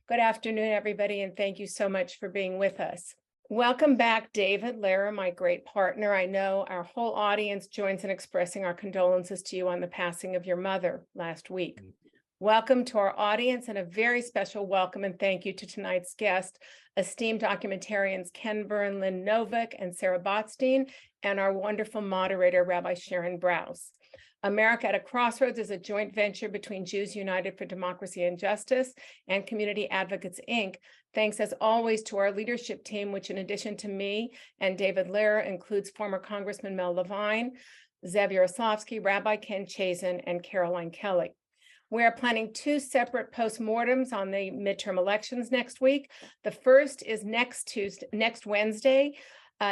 Good afternoon, everybody, and thank you so much for being with us. Welcome back, David Lehrer, my great partner. I know our whole audience joins in expressing our condolences to you on the passing of your mother last week. Welcome to our audience, and a very special welcome and thank you to tonight's guest, esteemed documentarians Ken Burn, Lynn Novick, and Sarah Botstein, and our wonderful moderator, Rabbi Sharon Brous. America at a Crossroads is a joint venture between Jews United for Democracy and Justice and Community Advocates, Inc. Thanks as always to our leadership team, which in addition to me and David Lehrer includes former Congressman Mel Levine, Zev Yaroslavsky, Rabbi Ken Chazen, and Caroline Kelly. We are planning two separate postmortems on the midterm elections next week. The first is next Wednesday.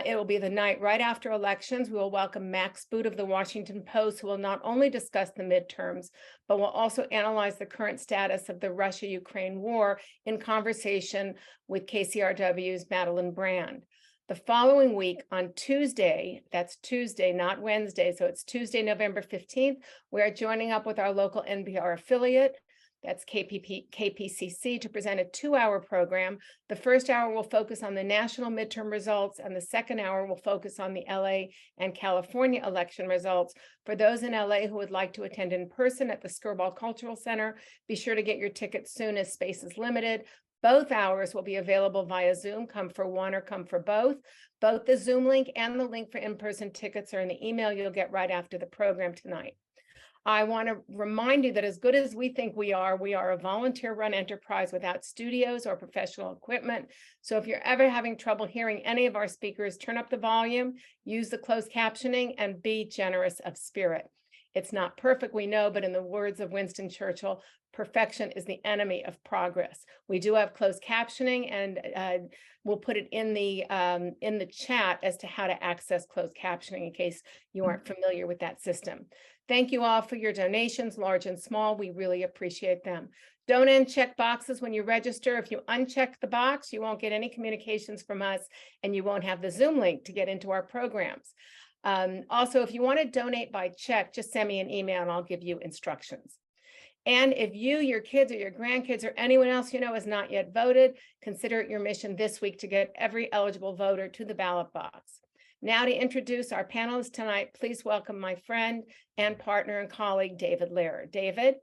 It will be the night right after elections. We will welcome Max Boot of the Washington Post, who will not only discuss the midterms, but will also analyze the current status of the Russia-Ukraine war in conversation with KCRW's Madeline Brand. The following week on Tuesday, that's Tuesday, not Wednesday, so it's Tuesday, November 15th, we are joining up with our local NPR affiliate, that's KPCC, to present a 2-hour program. The first hour will focus on the national midterm results, and the second hour will focus on the LA and California election results. For those in LA who would like to attend in person at the Skirball Cultural Center, be sure to get your tickets soon as space is limited. Both hours will be available via Zoom. Come for one or come for both. Both the Zoom link and the link for in-person tickets are in the email you'll get right after the program tonight. I want to remind you that as good as we think we are a volunteer-run enterprise without studios or professional equipment. So if you're ever having trouble hearing any of our speakers, turn up the volume, use the closed captioning, and be generous of spirit. It's not perfect, we know, but in the words of Winston Churchill, perfection is the enemy of progress. We do have closed captioning, and we'll put it in the chat as to how to access closed captioning in case you aren't familiar with that system. Thank you all for your donations, large and small. We really appreciate them. Don't uncheck boxes when you register. If you uncheck the box, you won't get any communications from us, and you won't have the Zoom link to get into our programs. Also, if you want to donate by check, just send me an email and I'll give you instructions. And if you, your kids, or your grandkids, or anyone else you know has not yet voted, consider it your mission this week to get every eligible voter to the ballot box. Now to introduce our panelists tonight, please welcome my friend and partner and colleague, David Lehrer. David?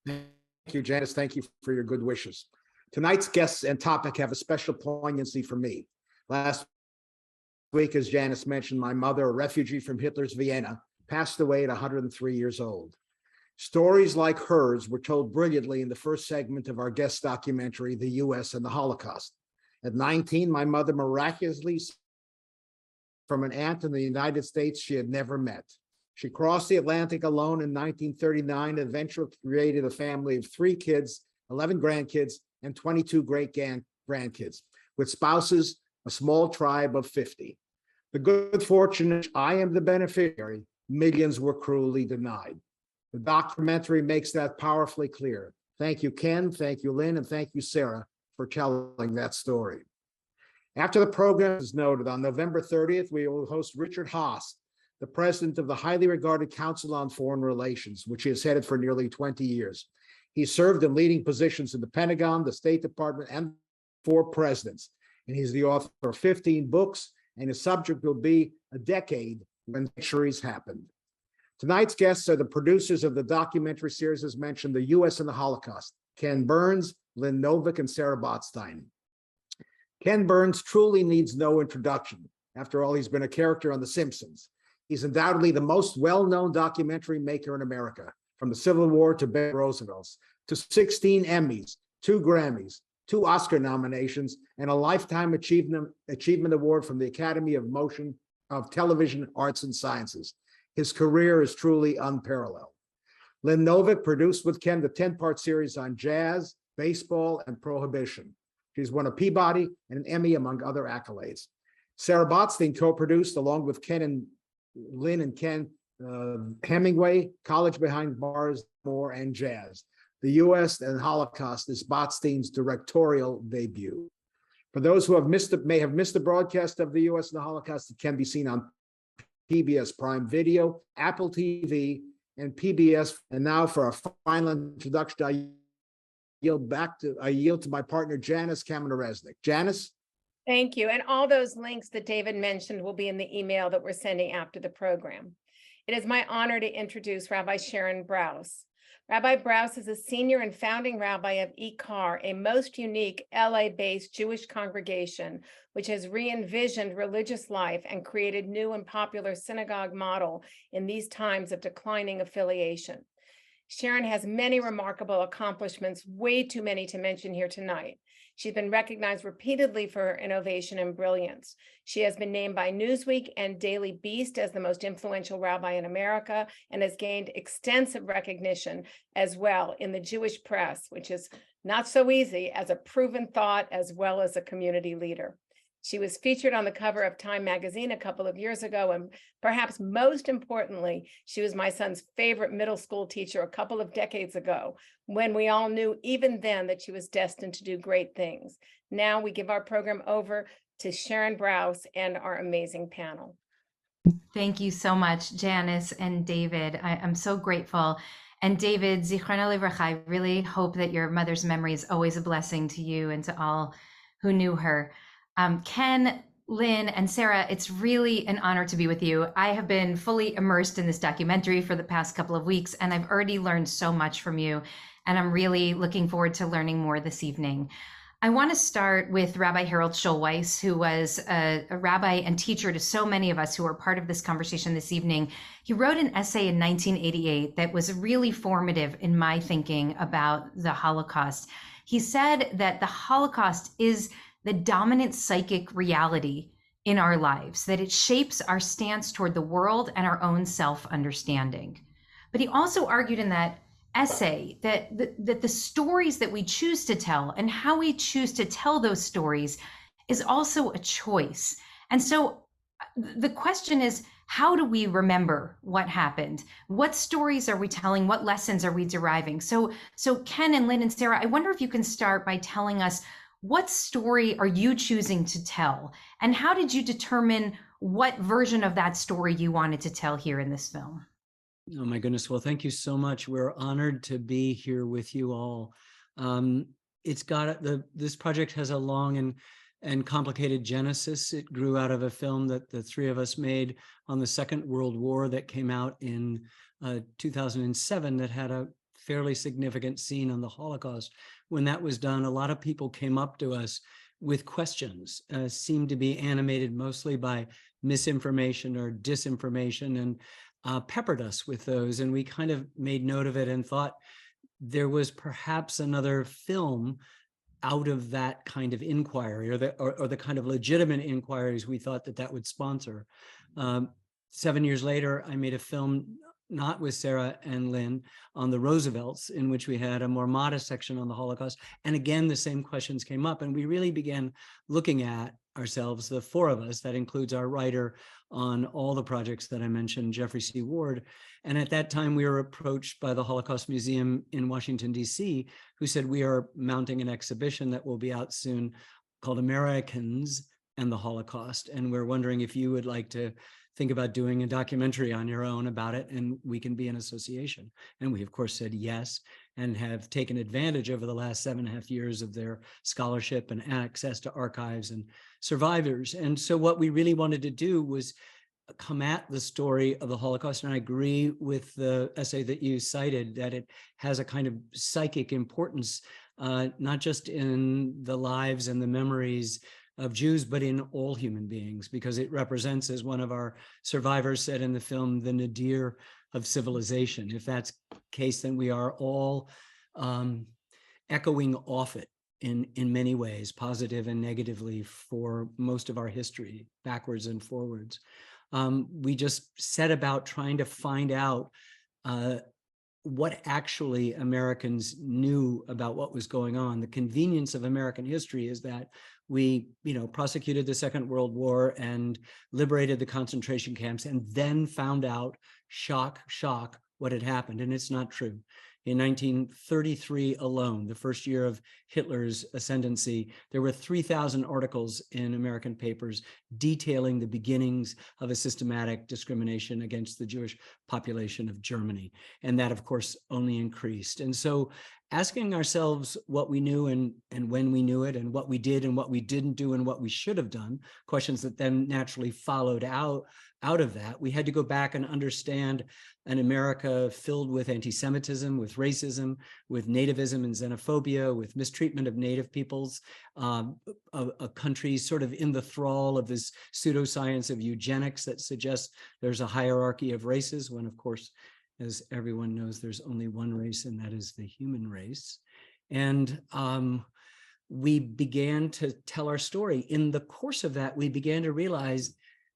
Thank you, Janice. Thank you for your good wishes. Tonight's guests and topic have a special poignancy for me. Last week, as Janice mentioned, my mother, a refugee from Hitler's Vienna, passed away at 103 years old. Stories like hers were told brilliantly in the first segment of our guest documentary, The U.S. and the Holocaust. At 19, my mother miraculously from an aunt in the United States she had never met. She crossed the Atlantic alone in 1939 and eventually created a family of 3 kids, 11 grandkids, and 22 great-grandkids, with spouses, a small tribe of 50. The good fortune I am the beneficiary, millions were cruelly denied. The documentary makes that powerfully clear. Thank you, Ken, thank you, Lynn, and thank you, Sarah, for telling that story. After the program is noted, on November 30th, we will host Richard Haass, the president of the highly regarded Council on Foreign Relations, which he has headed for nearly 20 years. He served in leading positions in the Pentagon, the State Department, and 4 presidents. And he's the author of 15 books, and his subject will be a decade when centuries happened. Tonight's guests are the producers of the documentary series, as mentioned, The U.S. and the Holocaust, Ken Burns, Lynn Novick, and Sarah Botstein. Ken Burns truly needs no introduction. After all, he's been a character on The Simpsons. He's undoubtedly the most well-known documentary maker in America, from the Civil War to Ben Roosevelt's, to 16 Emmys, 2 Grammys, 2 Oscar nominations, and a Lifetime Achievement Award from the Academy of Television Arts and Sciences. His career is truly unparalleled. Lynn Novick produced with Ken the 10-part series on jazz, baseball, and prohibition. She's won a Peabody and an Emmy, among other accolades. Sarah Botstein co-produced, along with Ken and Lynn and Ken, Hemingway, College Behind Bars, More, and Jazz. The U.S. and Holocaust is Botstein's directorial debut. For those who may have missed the broadcast of The U.S. and the Holocaust, it can be seen on PBS Prime Video, Apple TV, and PBS. And now for a final introduction, yield to my partner, Janice Kamener-Resnick. Janice? Thank you. And all those links that David mentioned will be in the email that we're sending after the program. It is my honor to introduce Rabbi Sharon Brous. Rabbi Brous is a senior and founding rabbi of Ikar, a most unique LA-based Jewish congregation, which has re-envisioned religious life and created new and popular synagogue model in these times of declining affiliation. Sharon has many remarkable accomplishments, way too many to mention here tonight. She's been recognized repeatedly for her innovation and brilliance. She has been named by Newsweek and Daily Beast as the most influential rabbi in America and has gained extensive recognition as well in the Jewish press, which is not so easy, as a proven thought as well as a community leader. She was featured on the cover of Time magazine a couple of years ago, and perhaps most importantly, she was my son's favorite middle school teacher a couple of decades ago, when we all knew even then that she was destined to do great things. Now we give our program over to Sharon Brous and our amazing panel. Thank you so much, Janice and David. I'm so grateful. And David, Zichrona Livracha, I really hope that your mother's memory is always a blessing to you and to all who knew her. Ken, Lynn, and Sarah, it's really an honor to be with you. I have been fully immersed in this documentary for the past couple of weeks, and I've already learned so much from you, and I'm really looking forward to learning more this evening. I want to start with Rabbi Harold Schulweis, who was a rabbi and teacher to so many of us who are part of this conversation this evening. He wrote an essay in 1988 that was really formative in my thinking about the Holocaust. He said that the Holocaust is the dominant psychic reality in our lives, that it shapes our stance toward the world and our own self-understanding. But he also argued in that essay that the stories that we choose to tell and how we choose to tell those stories is also a choice. And so the question is, how do we remember what happened? What stories are we telling? What lessons are we deriving? So Ken and Lynn and Sarah, I wonder if you can start by telling us, what story are you choosing to tell? And how did you determine what version of that story you wanted to tell here in this film? Oh my goodness. Well, thank you so much. We're honored to be here with you all. This project has a long and complicated genesis. It grew out of a film that the three of us made on the Second World War that came out in 2007 that had a fairly significant scene on the Holocaust. When that was done, a lot of people came up to us with questions, seemed to be animated mostly by misinformation or disinformation, and peppered us with those. And we kind of made note of it and thought there was perhaps another film out of that kind of inquiry, or the kind of legitimate inquiries we thought that would sponsor. 7 years later, I made a film, not with Sarah and Lynn, on the Roosevelts, in which we had a more modest section on the Holocaust. And again, the same questions came up, and we really began looking at ourselves, the four of us, that includes our writer on all the projects that I mentioned, Jeffrey C. Ward. And at that time, we were approached by the Holocaust Museum in Washington, D.C., who said, we are mounting an exhibition that will be out soon called Americans and the Holocaust. And we're wondering if you would like to think about doing a documentary on your own about it, and we can be an association. And we, of course, said yes, and have taken advantage over the last 7.5 years of their scholarship and access to archives and survivors. And so what we really wanted to do was come at the story of the Holocaust. And I agree with the essay that you cited, that it has a kind of psychic importance, not just in the lives and the memories of Jews, but in all human beings, because it represents, as one of our survivors said in the film, the nadir of civilization. If that's the case, then we are all echoing off it in many ways, positive and negatively, for most of our history, backwards and forwards. We just set about trying to find out what actually Americans knew about what was going on. The convenience of American history is that we, prosecuted the Second World War and liberated the concentration camps, and then found out, shock, what had happened. And it's not true. In 1933 alone, the first year of Hitler's ascendancy, there were 3,000 articles in American papers detailing the beginnings of a systematic discrimination against the Jewish population of Germany. And that, of course, only increased. And so asking ourselves what we knew and when we knew it, and what we did and what we didn't do and what we should have done, questions that then naturally followed out of that. We had to go back and understand an America filled with anti-Semitism, with racism, with nativism and xenophobia, with mistreatment of Native peoples, a country sort of in the thrall of this pseudoscience of eugenics that suggests there's a hierarchy of races, when of course, as everyone knows, there's only one race, and that is the human race. And we began to tell our story. In the course of that, we began to realize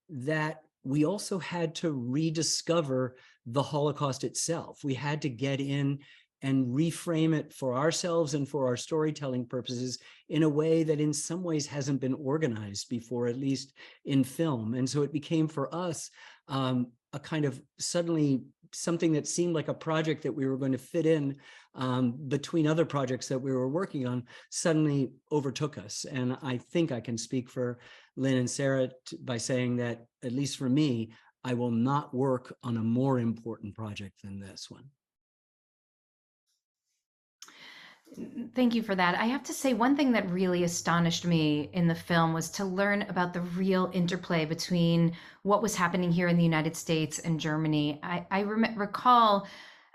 that we also had to rediscover the Holocaust itself. We had to get in and reframe it for ourselves and for our storytelling purposes in a way that in some ways hasn't been organized before, at least in film. And so it became for us a kind of suddenly something that seemed like a project that we were going to fit in between other projects that we were working on suddenly overtook us. And I think I can speak for Lynn and Sarah by saying that, at least for me, I will not work on a more important project than this one. Thank you for that. I have to say, one thing that really astonished me in the film was to learn about the real interplay between what was happening here in the United States and Germany. I recall,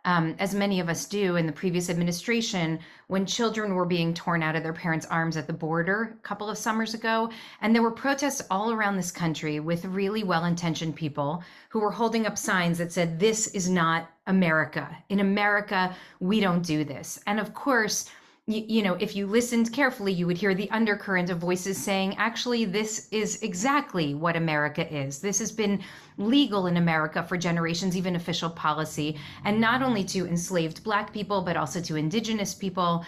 as many of us do, in the previous administration, when children were being torn out of their parents' arms at the border a couple of summers ago. And there were protests all around this country with really well-intentioned people who were holding up signs that said, "This is not America. In America, we don't do this." And of course, you know, if you listened carefully, you would hear the undercurrent of voices saying, actually, this is exactly what America is. This has been legal in America for generations, even official policy, and not only to enslaved Black people, but also to Indigenous people.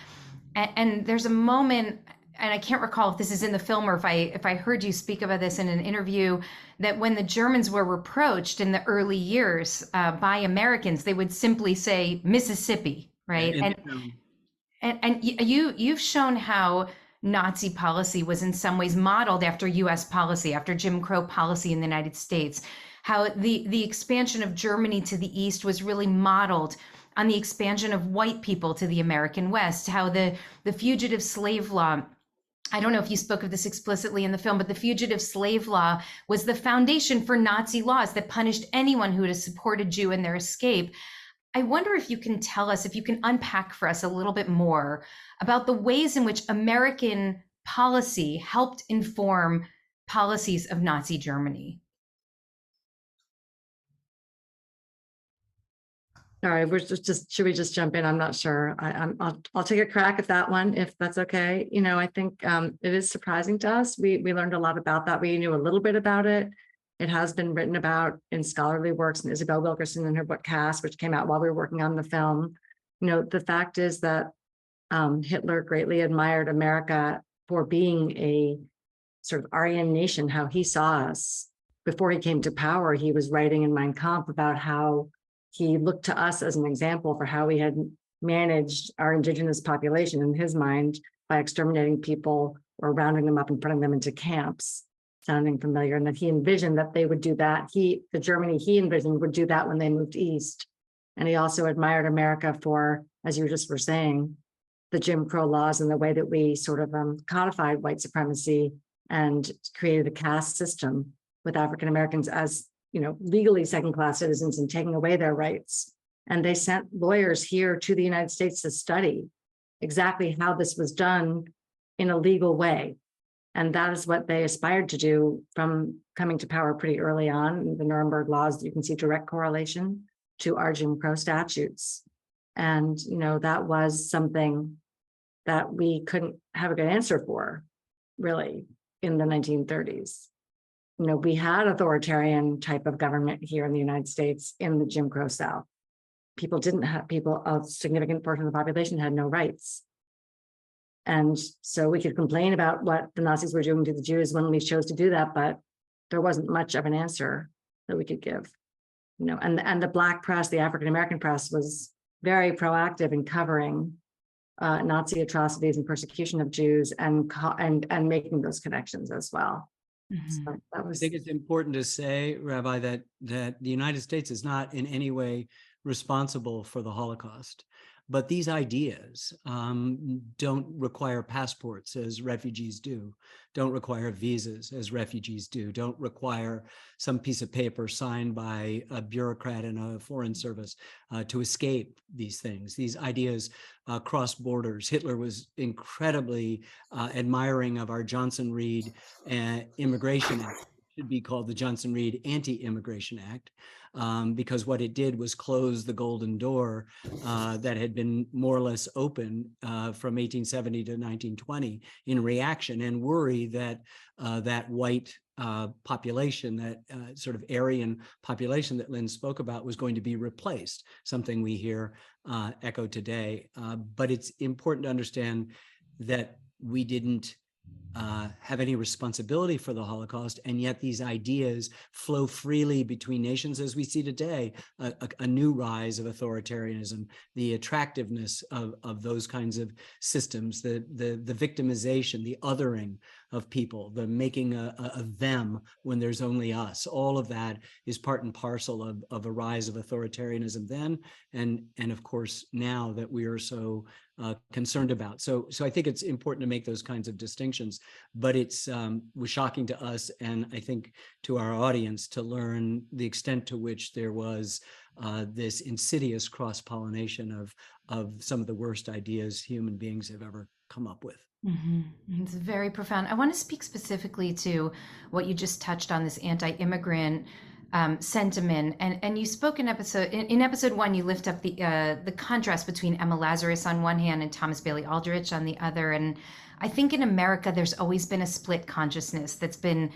And there's a moment, and I can't recall if this is in the film or if I heard you speak about this in an interview, that when the Germans were reproached in the early years by Americans, they would simply say Mississippi, right? And you've shown how Nazi policy was in some ways modeled after US policy, after Jim Crow policy in the United States, how the expansion of Germany to the East was really modeled on the expansion of white people to the American West, how the fugitive slave law, I don't know if you spoke of this explicitly in the film, but the fugitive slave law was the foundation for Nazi laws that punished anyone who had supported a Jew in their escape. I wonder if you can tell us, if you can unpack for us a little bit more about the ways in which American policy helped inform policies of Nazi Germany. All right, should we just jump in? I'm not sure. I'll take a crack at that one, if that's okay. You know, I think it is surprising to us. We learned a lot about that. We knew a little bit about it. It has been written about in scholarly works, and Isabel Wilkerson in her book Caste, which came out while we were working on the film. You know, the fact is that Hitler greatly admired America for being a sort of Aryan nation, how he saw us. Before he came to power, he was writing in Mein Kampf about how he looked to us as an example for how we had managed our indigenous population in his mind by exterminating people or rounding them up and putting them into camps. Sounding familiar, and that he envisioned that they would do that. The Germany he envisioned would do that when they moved east. And he also admired America for, as you just were saying, the Jim Crow laws and the way that we sort of codified white supremacy and created a caste system with African Americans as, you know, legally second-class citizens and taking away their rights. And they sent lawyers here to the United States to study exactly how this was done in a legal way. And that is what they aspired to do from coming to power pretty early on. The Nuremberg laws, you can see direct correlation to our Jim Crow statutes. And, you know, that was something that we couldn't have a good answer for, really, in the 1930s. You know, we had authoritarian type of government here in the United States in the Jim Crow South. A significant portion of the population had no rights. And so we could complain about what the Nazis were doing to the Jews when we chose to do that, but there wasn't much of an answer that we could give. You know, and the Black press, the African-American press, was very proactive in covering Nazi atrocities and persecution of Jews and making those connections as well. Mm-hmm. So that was. I think it's important to say, Rabbi, that the United States is not in any way responsible for the Holocaust. But these ideas don't require passports as refugees do, don't require visas as refugees do, don't require some piece of paper signed by a bureaucrat in a foreign service to escape these things. These ideas cross borders. Hitler was incredibly admiring of our Johnson-Reed Immigration Act. It should be called the Johnson-Reed Anti-Immigration Act, because what it did was close the golden door that had been more or less open from 1870 to 1920 in reaction, and worry that that white population, that sort of Aryan population that Lynn spoke about, was going to be replaced, something we hear echoed today. But it's important to understand that we didn't have any responsibility for the Holocaust, and yet these ideas flow freely between nations, as we see today, a new rise of authoritarianism, the attractiveness of those kinds of systems, the victimization, the othering of people, the making of them when there's only us. All of that is part and parcel of a rise of authoritarianism then, and of course now that we are so concerned about. So I think it's important to make those kinds of distinctions, but it's was shocking to us, and I think to our audience, to learn the extent to which there was this insidious cross-pollination of some of the worst ideas human beings have ever come up with. Mm-hmm. It's very profound. I want to speak specifically to what you just touched on, this anti-immigrant sentiment, and you spoke in episode 1. You lift up the contrast between Emma Lazarus on one hand and Thomas Bailey Aldrich on the other. And I think in America there's always been a split consciousness that's been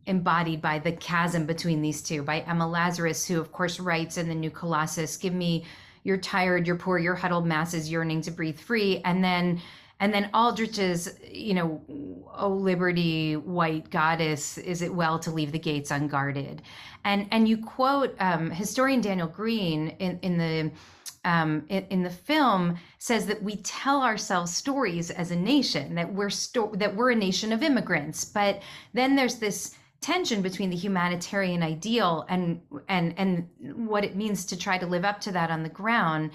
embodied by the chasm between these two, by Emma Lazarus, who of course writes in the New Colossus, "Give me your tired, your poor, your huddled masses yearning to breathe free," and then Aldrich's, "Oh, liberty, white goddess, is it well to leave the gates unguarded?" And you quote historian Daniel Green in the film, says that we tell ourselves stories as a nation, that we're a nation of immigrants, but then there's this tension between the humanitarian ideal and what it means to try to live up to that on the ground.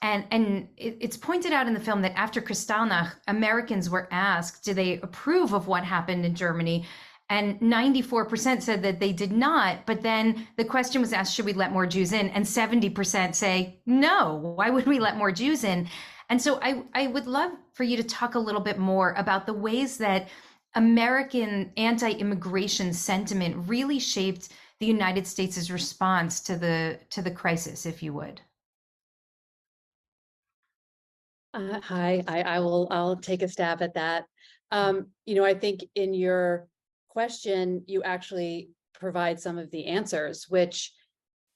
And it's pointed out in the film that after Kristallnacht, Americans were asked, do they approve of what happened in Germany? And 94% said that they did not. But then the question was asked, should we let more Jews in? And 70% say, no, why would we let more Jews in? And so I would love for you to talk a little bit more about the ways that American anti-immigration sentiment really shaped the United States' response to the crisis, if you would. Hi, I'll take a stab at that. I think in your question, you actually provide some of the answers, which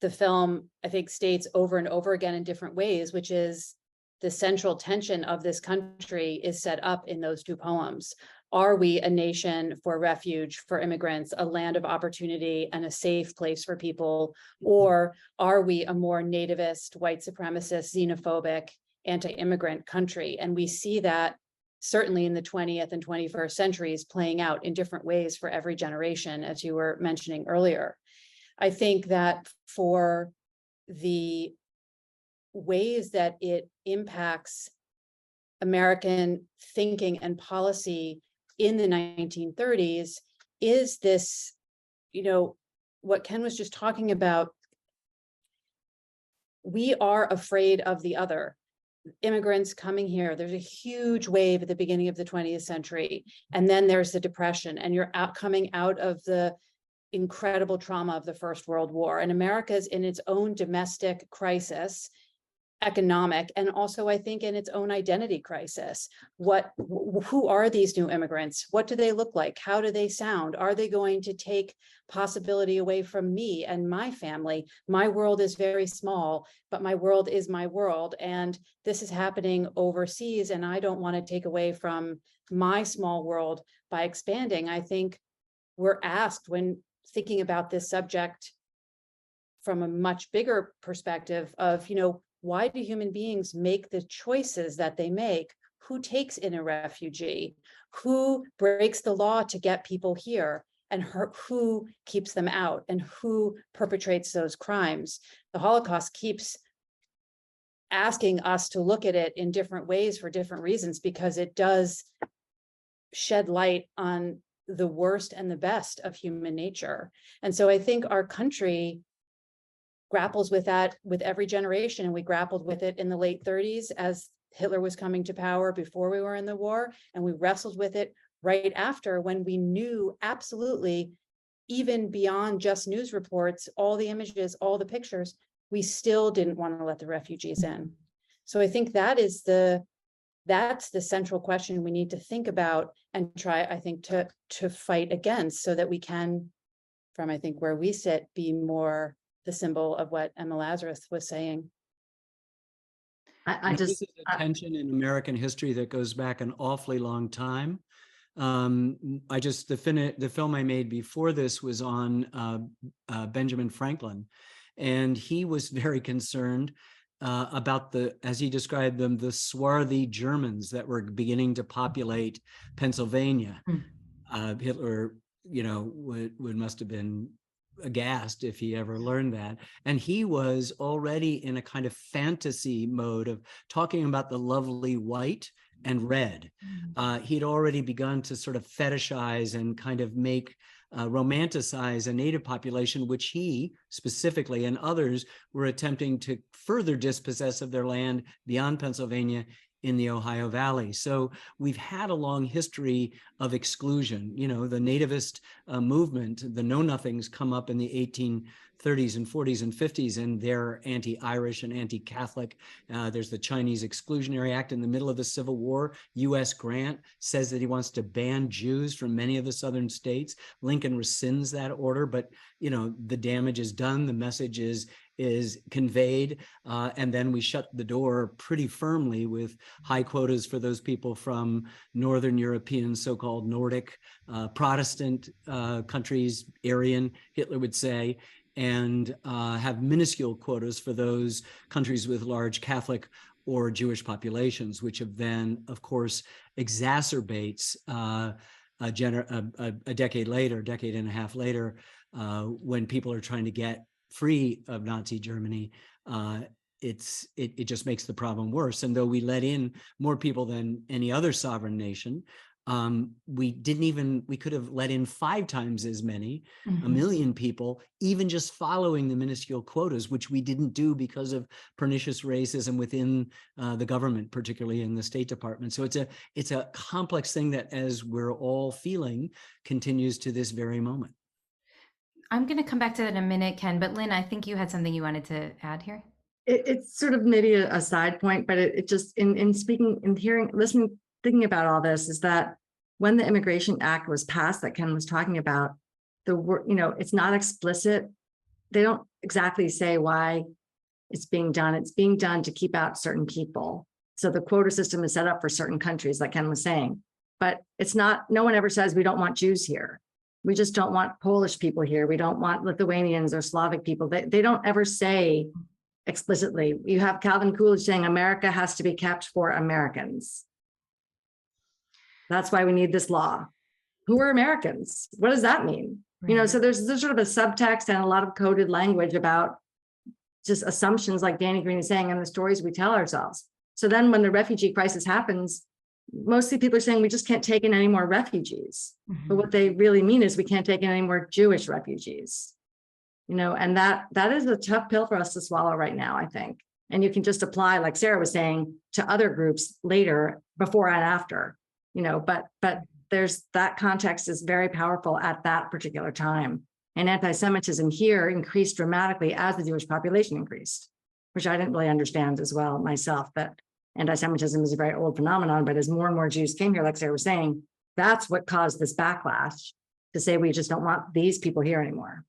the film, I think, states over and over again in different ways, which is the central tension of this country is set up in those two poems. Are we a nation for refuge, for immigrants, a land of opportunity and a safe place for people? Or are we a more nativist, white supremacist, xenophobic, anti-immigrant country? And we see that certainly in the 20th and 21st centuries playing out in different ways for every generation, as you were mentioning earlier. I think that for the ways that it impacts American thinking and policy in the 1930s is this, what Ken was just talking about. We are afraid of the other. Immigrants coming here, there's a huge wave at the beginning of the 20th century, and then there's the Depression, and you're coming out of the incredible trauma of the First World War, and America's in its own domestic crisis, economic, and also I think in its own identity crisis. Who are these new immigrants? What do they look like? How do they sound? Are they going to take possibility away from me and my family? My world is very small, but my world is my world. And this is happening overseas, and I don't want to take away from my small world by expanding. I think we're asked, when thinking about this subject from a much bigger perspective of, why do human beings make the choices that they make? Who takes in a refugee? Who breaks the law to get people here? And who keeps them out? And who perpetrates those crimes? The Holocaust keeps asking us to look at it in different ways for different reasons, because it does shed light on the worst and the best of human nature. And so I think our country grapples with that with every generation. And we grappled with it in the late 30s as Hitler was coming to power, before we were in the war. And we wrestled with it right after, when we knew absolutely, even beyond just news reports, all the images, all the pictures, we still didn't want to let the refugees in. So I think that's the central question we need to think about and try, I think, to fight against, so that we can, from I think where we sit, be more the symbol of what Emma Lazarus was saying. I This just, is a tension in American history that goes back an awfully long time. The film I made before this was on Benjamin Franklin, and he was very concerned about as he described them, the swarthy Germans that were beginning to populate Pennsylvania. Hitler, must have been aghast if he ever learned that. And he was already in a kind of fantasy mode of talking about the lovely white and red. He'd already begun to sort of fetishize and kind of romanticize a native population, which he specifically and others were attempting to further dispossess of their land beyond Pennsylvania in the Ohio Valley. So we've had a long history of exclusion. The nativist movement, the Know-Nothings, come up in the 1830s and 40s and 50s, and they're anti-Irish and anti-Catholic. There's the Chinese Exclusionary Act in the middle of the Civil War. U.S. Grant says that he wants to ban Jews from many of the southern states. Lincoln rescinds that order, but the damage is done. The message is conveyed, and then we shut the door pretty firmly with high quotas for those people from Northern European, so-called Nordic, Protestant countries, Aryan, Hitler would say, and have minuscule quotas for those countries with large Catholic or Jewish populations, which have then, of course, exacerbates a decade and a half later, when people are trying to get free of Nazi Germany, it just makes the problem worse. And though we let in more people than any other sovereign nation, we could have let in 5 times as many, a million people, even just following the minuscule quotas, which we didn't do because of pernicious racism within the government, particularly in the State Department. So it's a complex thing that, as we're all feeling, continues to this very moment. I'm going to come back to that in a minute, Ken, but Lynn, I think you had something you wanted to add here. it's sort of maybe a side point, but it just in speaking and hearing, listening, thinking about all this is that when the Immigration Act was passed that Ken was talking about, the word, it's not explicit. They don't exactly say why it's being done. It's being done to keep out certain people. So the quota system is set up for certain countries, like Ken was saying, but it's not, no one ever says we don't want Jews here. We just don't want Polish people here. We don't want Lithuanians or Slavic people. They don't ever say explicitly. You have Calvin Coolidge saying America has to be kept for Americans. That's why we need this law. Who are Americans? What does that mean? Right. So there's sort of a subtext and a lot of coded language about just assumptions, like Danny Green is saying, and the stories we tell ourselves. So then when the refugee crisis happens, mostly people are saying we just can't take in any more refugees. Mm-hmm. But what they really mean is we can't take in any more Jewish refugees. And that is a tough pill for us to swallow right now, I think. And you can just apply, like Sarah was saying, to other groups later, before and after, but there's that context is very powerful at that particular time. And anti-Semitism here increased dramatically as the Jewish population increased, which I didn't really understand as well myself, that anti-Semitism is a very old phenomenon, but as more and more Jews came here, like Sarah was saying, that's what caused this backlash to say, we just don't want these people here anymore.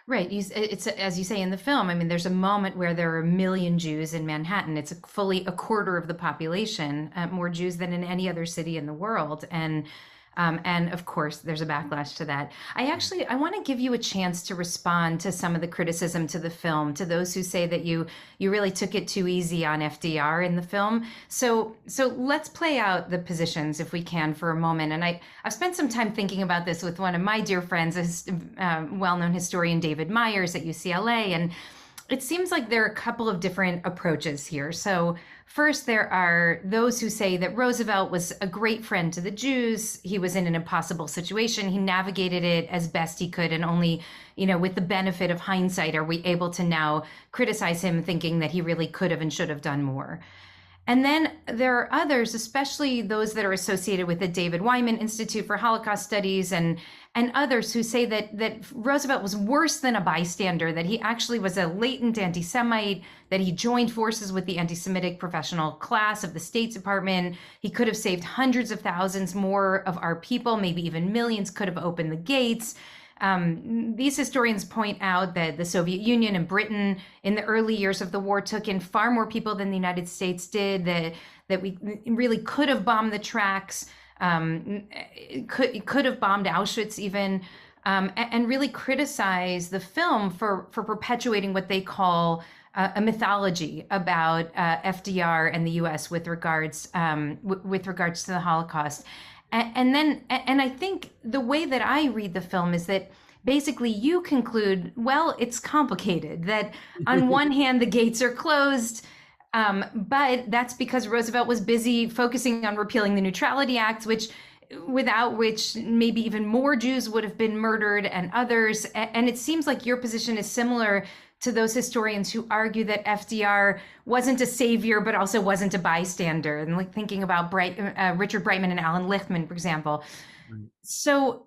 Right. It's as you say in the film, I mean, there's a moment where there are 1 million Jews in Manhattan. It's fully a quarter of the population, more Jews than in any other city in the world. And of course, there's a backlash to that. I want to give you a chance to respond to some of the criticism to the film, to those who say that you really took it too easy on FDR in the film. So let's play out the positions if we can for a moment. And I've spent some time thinking about this with one of my dear friends, a well-known historian, David Myers at UCLA. it seems like there are a couple of different approaches here. So first, there are those who say that Roosevelt was a great friend to the Jews. He was in an impossible situation. He navigated it as best he could. And only, with the benefit of hindsight, are we able to now criticize him, thinking that he really could have and should have done more. And then there are others, especially those that are associated with the David Wyman Institute for Holocaust Studies and others, who say that Roosevelt was worse than a bystander, that he actually was a latent anti-Semite, that he joined forces with the anti-Semitic professional class of the State Department. He could have saved hundreds of thousands more of our people, maybe even millions, could have opened the gates. These historians point out that the Soviet Union and Britain in the early years of the war took in far more people than the United States did, that we really could have bombed the tracks, could have bombed Auschwitz even, and really criticize the film for perpetuating what they call a mythology about FDR and the U.S. with regards to the Holocaust. And I think the way that I read the film is that basically you conclude, well, it's complicated, that on one hand, the gates are closed, but that's because Roosevelt was busy focusing on repealing the Neutrality Act, without which maybe even more Jews would have been murdered and others. And it seems like your position is similar to those historians who argue that FDR wasn't a savior, but also wasn't a bystander. And like thinking about Richard Brightman and Alan Lichtman, for example. Right. So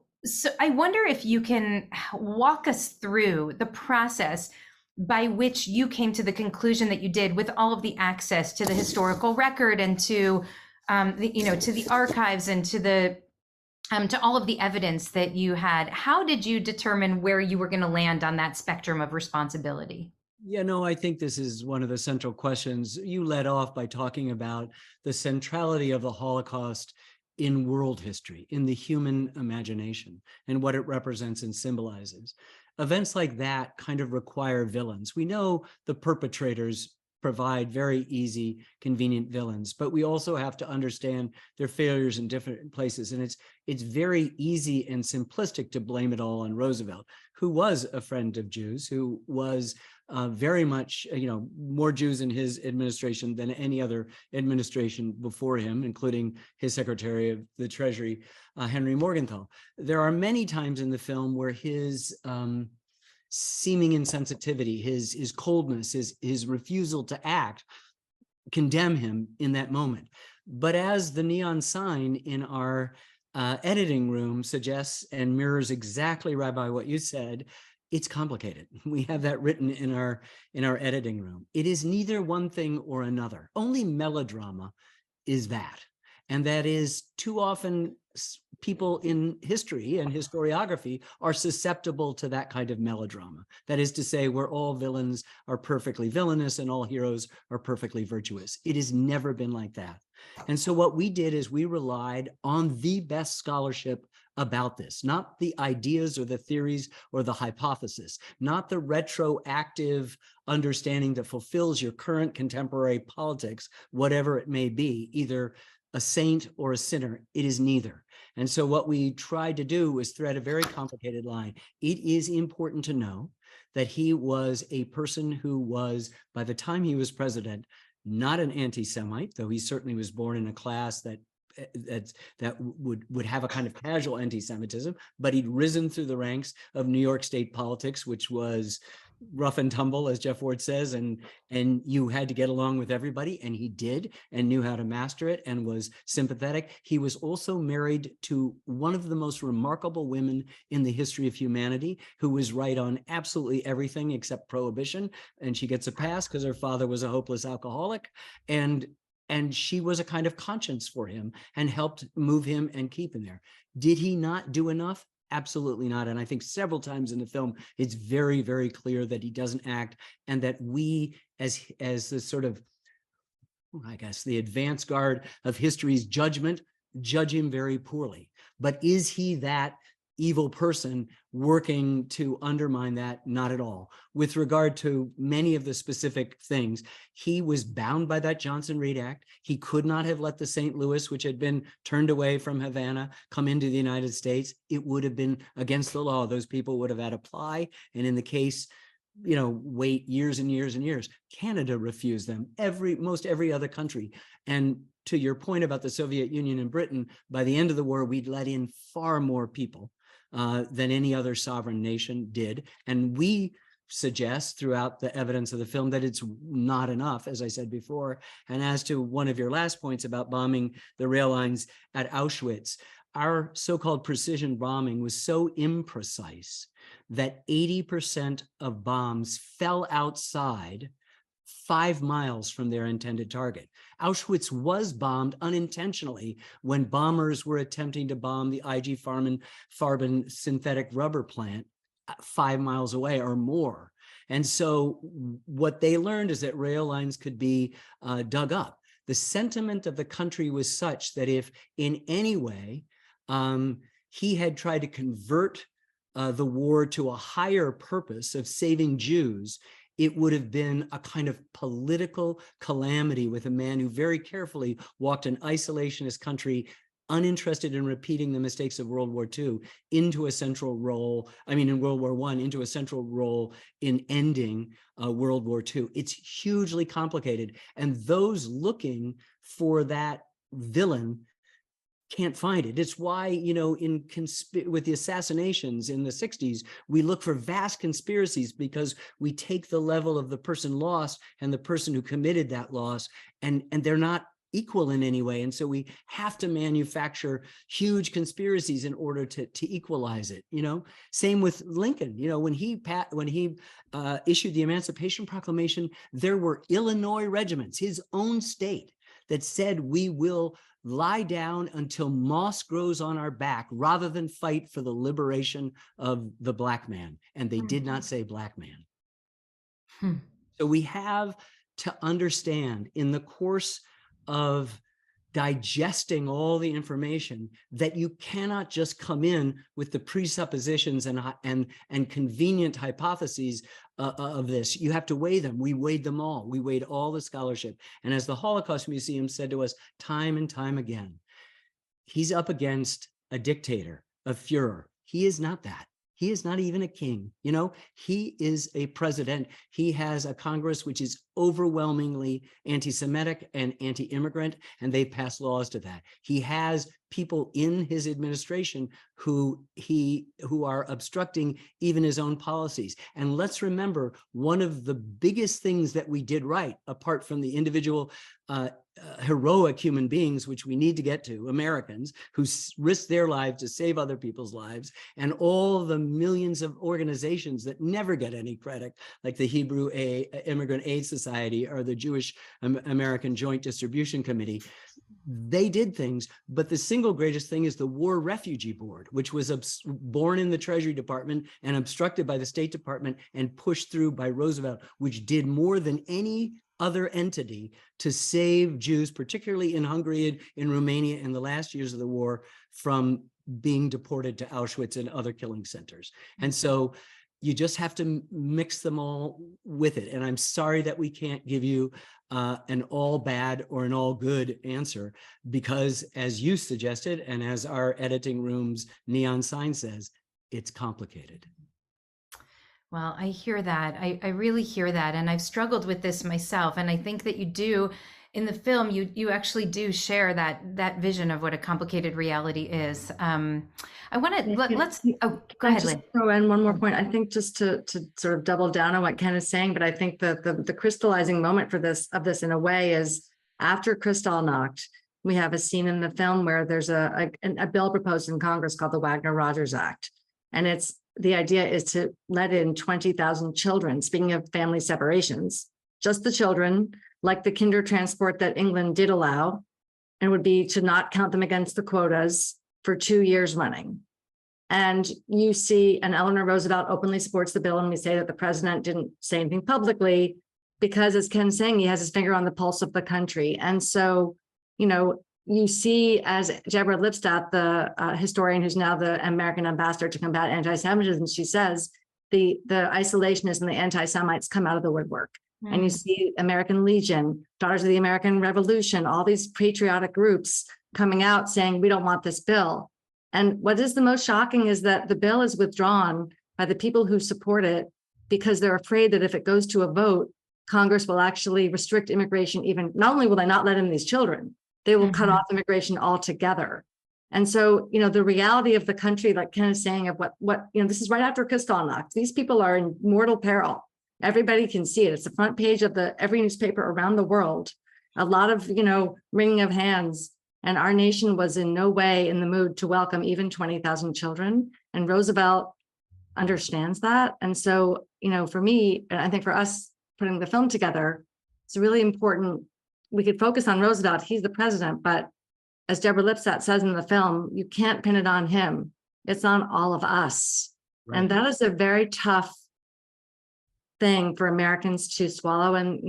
I wonder if you can walk us through the process by which you came to the conclusion that you did, with all of the access to the historical record and to the archives and to all of the evidence that you had. How did you determine where you were going to land on that spectrum of responsibility? I think this is one of the central questions. You led off by talking about the centrality of the Holocaust in world history, in the human imagination, and what it represents and symbolizes. Events like that kind of require villains. We know the perpetrators provide very easy, convenient villains, but we also have to understand their failures in different places. And it's very easy and simplistic to blame it all on Roosevelt, who was a friend of Jews, who was very much, more Jews in his administration than any other administration before him, including his Secretary of the Treasury, Henry Morgenthau. There are many times in the film where his seeming insensitivity, his coldness, his refusal to act, condemn him in that moment. But as the neon sign in our editing room suggests and mirrors exactly, Rabbi, what you said, it's complicated. We have that written in our editing room. It is neither one thing or another. Only melodrama is that. And that is, too often people in history and historiography are susceptible to that kind of melodrama. That is to say, where all villains are perfectly villainous and all heroes are perfectly virtuous. It has never been like that. And so what we did is we relied on the best scholarship about this, not the ideas or the theories or the hypothesis, not the retroactive understanding that fulfills your current contemporary politics, whatever it may be, either a saint or a sinner. It is neither. And so what we tried to do was thread a very complicated line. It is important to know that he was a person who was, by the time he was president, not an anti-Semite, though he certainly was born in a class that would have a kind of casual anti-Semitism, but he'd risen through the ranks of New York State politics, which was rough and tumble, as Jeff Ward says, and you had to get along with everybody, and he did, and knew how to master it, and was sympathetic. He was also married to one of the most remarkable women in the history of humanity, who was right on absolutely everything except prohibition, and she gets a pass because her father was a hopeless alcoholic, and she was a kind of conscience for him and helped move him and keep him there. Did he not do enough? Absolutely not. And I think several times in the film, it's very, very clear that he doesn't act, and that we, as the sort of, I guess, the advance guard of history's judgment, judge him very poorly. But is he that evil person working to undermine that? Not at all. With regard to many of the specific things, he was bound by that Johnson-Reed Act. He could not have let the St. Louis, which had been turned away from Havana, come into the United States. It would have been against the law. Those people would have had to apply. And in the case wait years and years and years. Canada refused them, most every other country. And to your point about the Soviet Union and Britain, by the end of the war, we'd let in far more people than any other sovereign nation did. And we suggest throughout the evidence of the film that it's not enough, as I said before. And as to one of your last points about bombing the rail lines at Auschwitz, our so-called precision bombing was so imprecise that 80% of bombs fell outside 5 miles from their intended target. Auschwitz was bombed unintentionally when bombers were attempting to bomb the IG Farben synthetic rubber plant 5 miles away or more. And so what they learned is that rail lines could be dug up. The sentiment of the country was such that if in any way he had tried to convert the war to a higher purpose of saving Jews, it would have been a kind of political calamity with a man who very carefully walked an isolationist country, uninterested in repeating the mistakes of World War II, into a central role, in World War I, into a central role in ending World War II. It's hugely complicated. And those looking for that villain can't find it. It's why, with the assassinations in the 60s, we look for vast conspiracies, because we take the level of the person lost and the person who committed that loss, and they're not equal in any way. And so we have to manufacture huge conspiracies in order to equalize it. Same with Lincoln. When he issued the Emancipation Proclamation, there were Illinois regiments, his own state, that said, we will lie down until moss grows on our back rather than fight for the liberation of the black man. And they did not say black man. So we have to understand, in the course of digesting all the information, that you cannot just come in with the presuppositions and convenient hypotheses of this. You have to weigh them. We weighed them all. We weighed all the scholarship. And as the Holocaust Museum said to us time and time again, he's up against a dictator, a Führer. He is not that. He is not even a king. He is a president. He has a Congress which is overwhelmingly anti-Semitic and anti-immigrant, and they pass laws to that. He has people in his administration who are obstructing even his own policies. And let's remember, one of the biggest things that we did right, apart from the individual heroic human beings, which we need to get to, Americans who risk their lives to save other people's lives, and all the millions of organizations that never get any credit, like the Hebrew Immigrant Aid Society or the Jewish American Joint Distribution Committee. They did things, but the single greatest thing is the War Refugee Board, which was born in the Treasury Department and obstructed by the State Department and pushed through by Roosevelt, which did more than any other entity to save Jews, particularly in Hungary and in Romania in the last years of the war, from being deported to Auschwitz and other killing centers. And so you just have to mix them all with it. And I'm sorry that we can't give you an all bad or an all good answer, because as you suggested, and as our editing room's neon sign says, it's complicated. Well, I hear that. I really hear that. And I've struggled with this myself. And I think that you do, in the film, you actually do share that vision of what a complicated reality is. I want to, let's, go ahead, Lynn. Throw in one more point. I think just to sort of double down on what Ken is saying, but I think that the crystallizing moment for this in a way is after Kristallnacht, we have a scene in the film where there's a bill proposed in Congress called the Wagner-Rogers Act. And the idea is to let in 20,000 children, speaking of family separations, just the children, like the kinder transport that England did allow, and would be to not count them against the quotas for 2 years running. And you see, and Eleanor Roosevelt openly supports the bill, and we say that the president didn't say anything publicly because, as Ken's saying, he has his finger on the pulse of the country. And so, you see, as Deborah Lipstadt, the historian who's now the American ambassador to combat anti-Semitism, she says the isolationists and the anti-Semites come out of the woodwork. Mm. And you see American Legion, Daughters of the American Revolution, all these patriotic groups coming out saying, we don't want this bill. And what is the most shocking is that the bill is withdrawn by the people who support it because they're afraid that if it goes to a vote, Congress will actually restrict immigration. Even not only will they not let in these children, they will cut off immigration altogether. And so, the reality of the country, like Ken is saying, of what this is right after Kristallnacht. These people are in mortal peril. Everybody can see it. It's the front page of every newspaper around the world. A lot of, wringing of hands. And our nation was in no way in the mood to welcome even 20,000 children. And Roosevelt understands that. And so, for me, and I think for us putting the film together, it's really important. We could focus on Roosevelt. He's the president, but as Deborah Lipstadt says in the film, you can't pin it on him. It's on all of us. Right. And that is a very tough thing for Americans to swallow. And,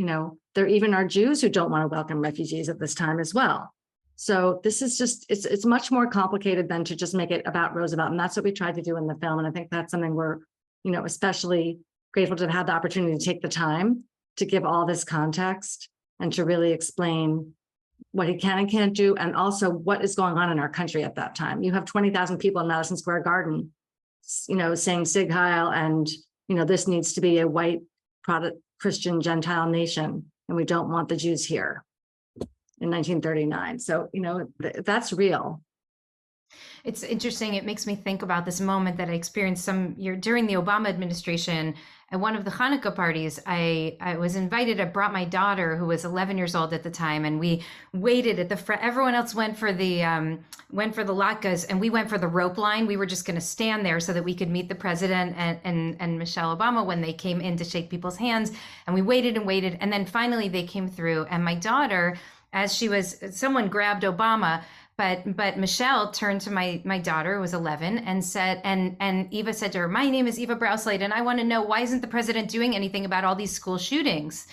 there even are Jews who don't want to welcome refugees at this time as well. So this is just, it's much more complicated than to just make it about Roosevelt. And that's what we tried to do in the film. And I think that's something we're, especially grateful to have the opportunity to take the time to give all this context and to really explain what he can and can't do, and also what is going on in our country at that time. You have 20,000 people in Madison Square Garden, saying Sig Heil, and, this needs to be a white Protestant Christian Gentile nation, and we don't want the Jews here in 1939. So, that's real. It's interesting. It makes me think about this moment that I experienced some year during the Obama administration. At one of the Hanukkah parties, I was invited. I brought my daughter, who was 11 years old at the time, and we waited at the front. Everyone else went for the latkes, and we went for the rope line. We were just going to stand there so that we could meet the president and Michelle Obama when they came in to shake people's hands. And we waited and waited, and then finally they came through. And my daughter, someone grabbed Obama. But Michelle turned to my daughter, who was 11, and said, and Eva said to her, "My name is Eva Brausleit, and I want to know, why isn't the president doing anything about all these school shootings?"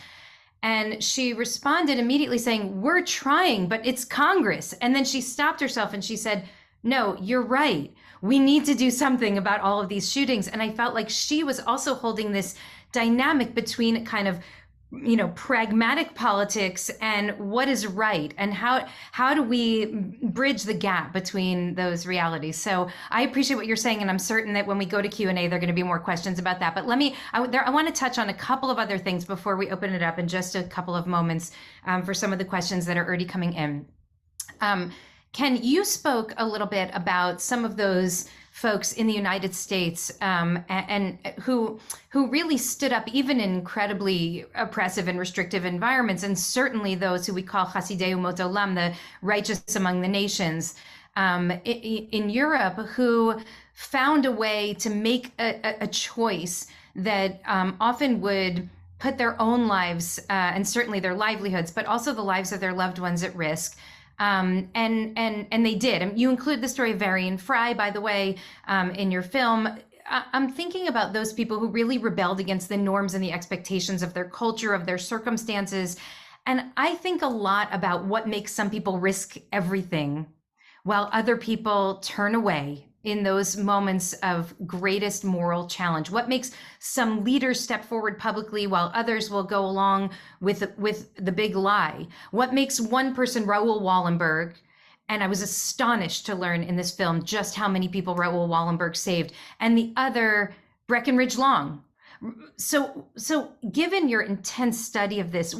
And she responded immediately saying, "We're trying, but it's Congress." And then she stopped herself and she said, "No, you're right. We need to do something about all of these shootings." And I felt like she was also holding this dynamic between kind of pragmatic politics and what is right, and how do we bridge the gap between those realities. So I appreciate what you're saying, and I'm certain that when we go to Q&A, there are going to be more questions about that. But I want to touch on a couple of other things before we open it up in just a couple of moments for some of the questions that are already coming in. Ken, you spoke a little bit about some of those folks in the United States and who really stood up even in incredibly oppressive and restrictive environments, and certainly those who we call Hasidei Umot Olam, the righteous among the nations in Europe, who found a way to make a choice that often would put their own lives and certainly their livelihoods, but also the lives of their loved ones at risk. And they did. You include the story of Varian Fry, by the way, in your film. I'm thinking about those people who really rebelled against the norms and the expectations of their culture, of their circumstances. And I think a lot about what makes some people risk everything while other people turn away in those moments of greatest moral challenge. What makes some leaders step forward publicly while others will go along with the big lie? What makes one person, Raoul Wallenberg, and I was astonished to learn in this film just how many people Raoul Wallenberg saved, and the other, Breckinridge Long. So given your intense study of this,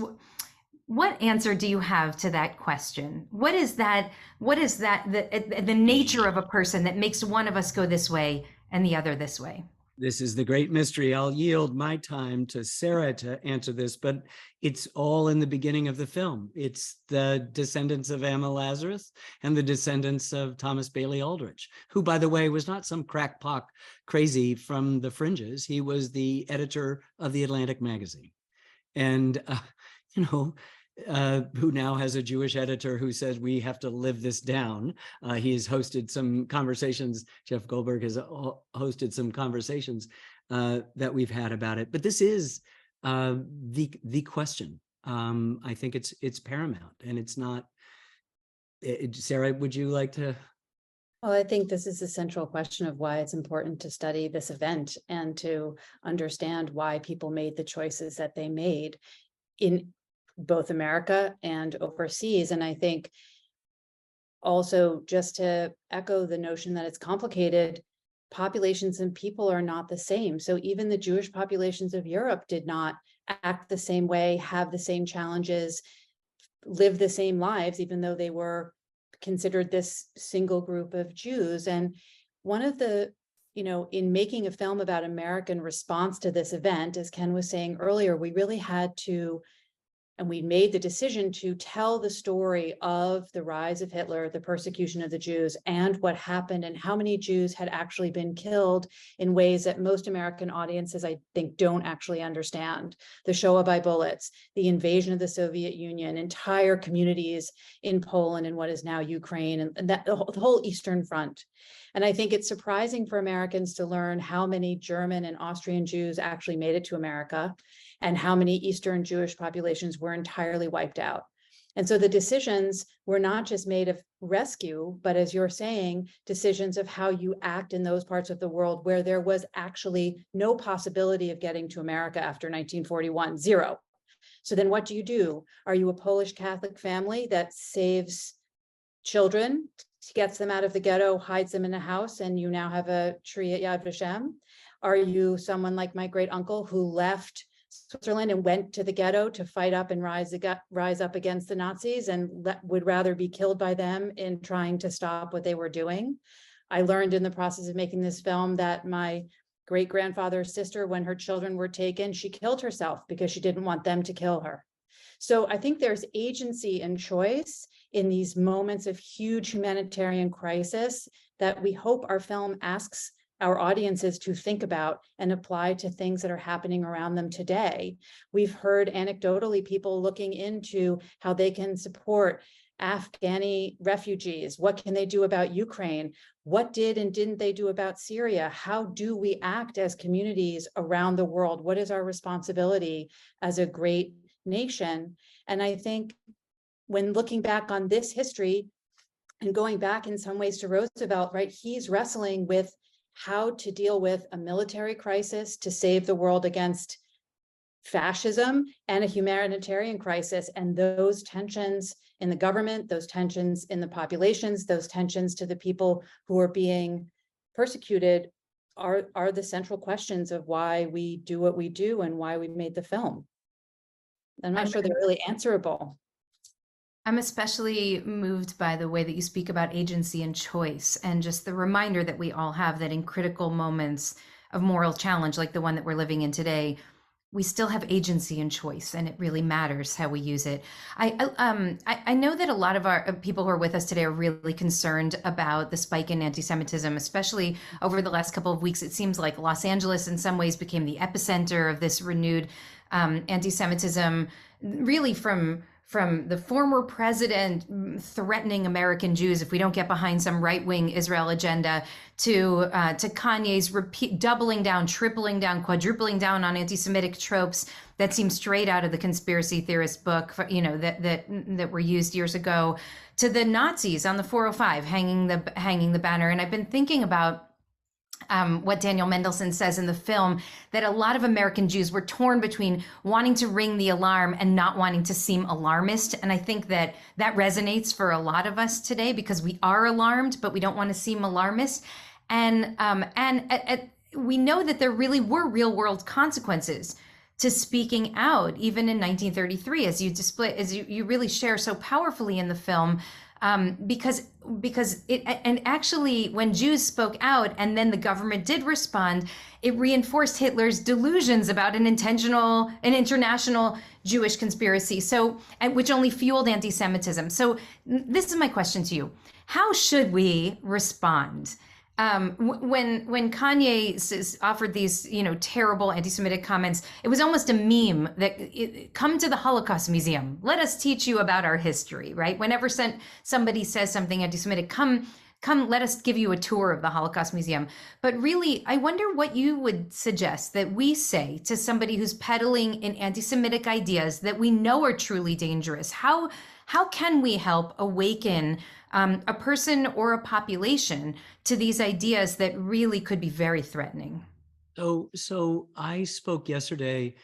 what answer do you have to that question? What is that, the nature of a person that makes one of us go this way and the other this way? This is the great mystery. I'll yield my time to Sarah to answer this, but it's all in the beginning of the film. It's the descendants of Emma Lazarus and the descendants of Thomas Bailey Aldrich, who, by the way, was not some crackpot crazy from the fringes. He was the editor of the Atlantic magazine. And, who now has a Jewish editor who says we have to live this down. He has hosted some conversations. Jeff Goldberg has hosted some conversations that we've had about it. But this is the question. I think it's paramount, and it's not. Sarah, would you like to? Well, I think this is the central question of why it's important to study this event and to understand why people made the choices that they made in both America and overseas. And I think also, just to echo the notion that it's complicated, populations and people are not the same. So even the Jewish populations of Europe did not act the same way, have the same challenges, live the same lives, even though they were considered this single group of Jews. And one of the, in making a film about American response to this event, as Ken was saying earlier, we really had to, and we made the decision to tell the story of the rise of Hitler, the persecution of the Jews, and what happened and how many Jews had actually been killed in ways that most American audiences, I think, don't actually understand. The Shoah by bullets, the invasion of the Soviet Union, entire communities in Poland and what is now Ukraine, and that the whole Eastern Front. And I think it's surprising for Americans to learn how many German and Austrian Jews actually made it to America, and how many Eastern Jewish populations were entirely wiped out. And so the decisions were not just made of rescue, but as you're saying, decisions of how you act in those parts of the world where there was actually no possibility of getting to America after 1941, zero. So then what do? Are you a Polish Catholic family that saves children, gets them out of the ghetto, hides them in a house, and you now have a tree at Yad Vashem? Are you someone like my great uncle who left Switzerland and went to the ghetto to fight up and rise up against the Nazis and would rather be killed by them in trying to stop what they were doing? I learned in the process of making this film that my great-grandfather's sister, when her children were taken, she killed herself because she didn't want them to kill her. So I think there's agency and choice in these moments of huge humanitarian crisis that we hope our film asks our audiences to think about and apply to things that are happening around them today. We've heard anecdotally people looking into how they can support Afghani refugees. What can they do about Ukraine? What did and didn't they do about Syria? How do we act as communities around the world? What is our responsibility as a great nation? And I think when looking back on this history and going back in some ways to Roosevelt, right, he's wrestling with how to deal with a military crisis to save the world against fascism and a humanitarian crisis. And those tensions in the government, those tensions in the populations, those tensions to the people who are being persecuted are the central questions of why we do what we do and why we made the film. I'm not sure they're really answerable. I'm especially moved by the way that you speak about agency and choice, and just the reminder that we all have that in critical moments of moral challenge, like the one that we're living in today, we still have agency and choice, and it really matters how we use it. I know that a lot of our people who are with us today are really concerned about the spike in anti-Semitism, especially over the last couple of weeks. It seems like Los Angeles in some ways became the epicenter of this renewed anti-Semitism, really from the former president threatening American Jews if we don't get behind some right-wing Israel agenda, to Kanye's doubling down, tripling down, quadrupling down on anti-Semitic tropes that seem straight out of the conspiracy theorist book, that were used years ago, to the Nazis on the 405 hanging the banner. And I've been thinking about what Daniel Mendelsohn says in the film, that a lot of American Jews were torn between wanting to ring the alarm and not wanting to seem alarmist. And I think that resonates for a lot of us today, because we are alarmed, but we don't want to seem alarmist. And we know that there really were real world consequences to speaking out, even in 1933, as you really share so powerfully in the film. Because it, and actually when Jews spoke out and then the government did respond, it reinforced Hitler's delusions about an international Jewish conspiracy. So, which only fueled anti-Semitism. So this is my question to you. How should we respond? When Kanye offered these, terrible anti-Semitic comments, it was almost a meme that come to the Holocaust Museum. Let us teach you about our history, right? Whenever somebody says something anti-Semitic, come, let us give you a tour of the Holocaust Museum. But really, I wonder what you would suggest that we say to somebody who's peddling in anti-Semitic ideas that we know are truly dangerous. How can we help awaken a person or a population to these ideas that really could be very threatening? So I spoke yesterday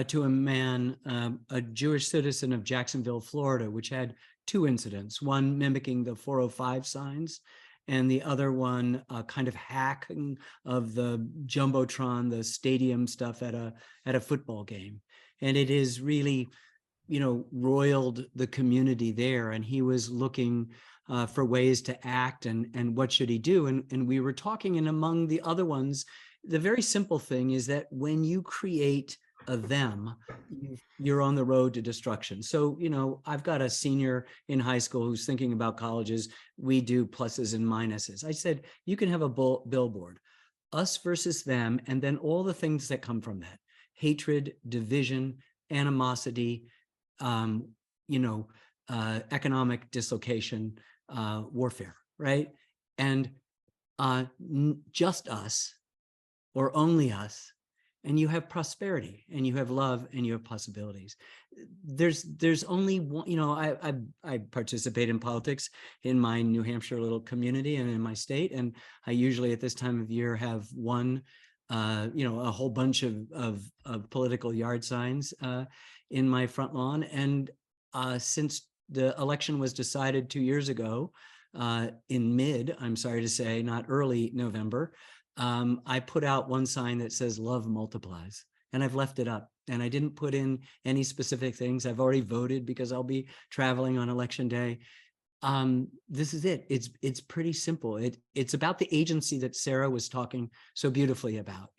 to a man, a Jewish citizen of Jacksonville, Florida, which had two incidents, one mimicking the 405 signs and the other one kind of hacking of the Jumbotron, the stadium stuff at a football game. And it is really, roiled the community there. And he was looking for ways to act and what should he do. And we were talking, and among the other ones, the very simple thing is that when you create a them, you're on the road to destruction. So, I've got a senior in high school who's thinking about colleges. We do pluses and minuses. I said, you can have a billboard, us versus them, and then all the things that come from that: hatred, division, animosity, economic dislocation, warfare, right? And just us, or only us, and you have prosperity, and you have love, and you have possibilities. There's only one. I participate in politics in my New Hampshire little community and in my state, and I usually at this time of year have one, a whole bunch of political yard signs in my front lawn. And since the election was decided 2 years ago, in I'm sorry to say, not early November, I put out one sign that says "Love multiplies," and I've left it up. And I didn't put in any specific things. I've already voted because I'll be traveling on election day. This is it. It's pretty simple. It's about the agency that Sarah was talking so beautifully about.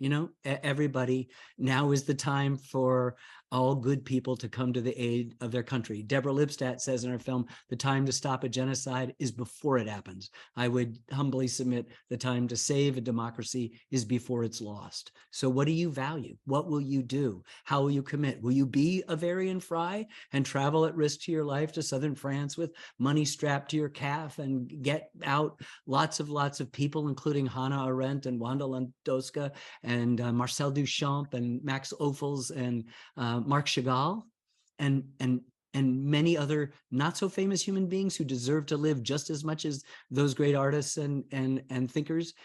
Everybody, now is the time for all good people to come to the aid of their country. Deborah Lipstadt says in her film, the time to stop a genocide is before it happens. I would humbly submit the time to save a democracy is before it's lost. So what do you value? What will you do? How will you commit? Will you be a Varian Fry and travel at risk to your life to southern France with money strapped to your calf and get out lots of people, including Hannah Arendt and Wanda Landowska and Marcel Duchamp and Max Ophüls and Marc Chagall and many other not so famous human beings who deserve to live just as much as those great artists and thinkers